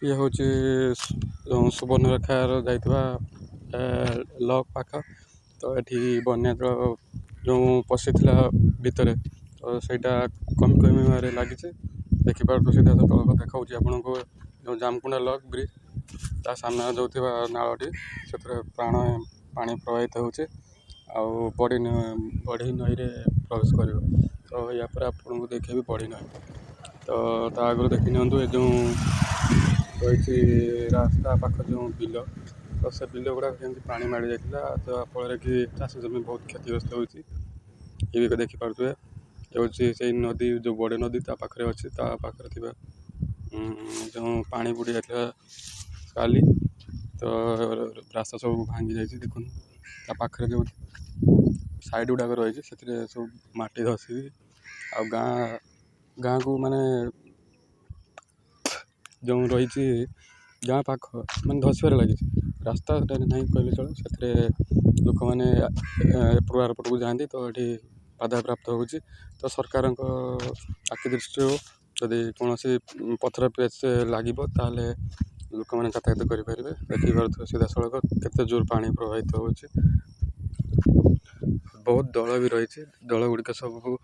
ଇଏ ହେଉଛି ସୁବର୍ଣ୍ଣରେଖାର ଯାଇଥିବା ଲକ୍ ପାଖ। ତ ଏଠି ବନ୍ୟା ଜଳ ଯେଉଁ ପଶିଥିଲା ଭିତରେ, ତ ସେଇଟା କମି କମିବାରେ ଲାଗିଛି। ଦେଖିପାରୁଥିବେ ସିଧାସଳଖ ଦେଖାଉଛି ଆପଣଙ୍କୁ ଯେଉଁ ଜାମକୁଣ୍ଡା ଲକ୍ ବ୍ରିଜ୍, ତା ସାମ୍ନାରେ ଯେଉଁ ଥିବା ନାଳଟି, ସେଥିରେ ପାଣି ପ୍ରବାହିତ ହେଉଛି ଆଉ ବଢ଼ି ନଈରେ ପ୍ରବେଶ କରିବ। ତ ୟା ପରେ ଆପଣଙ୍କୁ ଦେଖେଇବି ବଢ଼ି ନଈ। ତ ତା ଆଗରୁ ଦେଖି ନିଅନ୍ତୁ ଏ ଯେଉଁ ରହିଛି ରାସ୍ତା ପାଖ ଯେଉଁ ବିଲ, ତ ସେ ବିଲ ଗୁଡ଼ାକ କେମିତି ପାଣି ମାଡ଼ି ଯାଇଥିଲା, ଯାହାଫଳରେ କି ଚାଷ ଜମି ବହୁତ କ୍ଷତିଗ୍ରସ୍ତ ହେଉଛି। ଇଏ ବି ଦେଖିପାରୁଥିବେ ଏ ହେଉଛି ସେଇ ନଦୀ, ଯେଉଁ ବଡ଼ ନଦୀ ତା ପାଖରେ ଅଛି। ତା ପାଖରେ ଥିବା ଯେଉଁ ପାଣି ବୁଡ଼ି ଯାଇଥିଲା କାଲି, ତ ରାସ୍ତା ସବୁ ଭାଙ୍ଗି ଯାଇଛି। ଦେଖନ୍ତୁ ତା ପାଖରେ ଯେଉଁ ସାଇଡ଼୍ ଗୁଡ଼ାକ ରହିଛି, ସେଥିରେ ସବୁ ମାଟି ଧସିକି ଆଉ ଗାଁକୁ ମାନେ ଯେଉଁ ରହିଛି ଗାଁ ପାଖ ମାନେ ଧସିବାରେ ଲାଗିଛି। ରାସ୍ତା ନାହିଁ କହିଲେ ଚଳେ। ସେଥିରେ ଲୋକମାନେ ଏପଟୁ ଆରପଟକୁ ଯାଆନ୍ତି, ତ ଏଠି ବାଧାପ୍ରାପ୍ତ ହେଉଛି। ତ ସରକାରଙ୍କ ଆଖି ଦୃଷ୍ଟିରୁ ଯଦି କୌଣସି ପଥର ପେଚ୍ ଲାଗିବ, ତାହେଲେ ଲୋକମାନେ ଯାତାୟାତ କରିପାରିବେ। ଦେଖିପାରୁଥିବେ ସିଧାସଳଖ କେତେ ଜୋର ପାଣି ପ୍ରବାହିତ ହେଉଛି। ବହୁତ ଦଳ ବି ରହିଛି। ଦଳ ଗୁଡ଼ିକ ସବୁ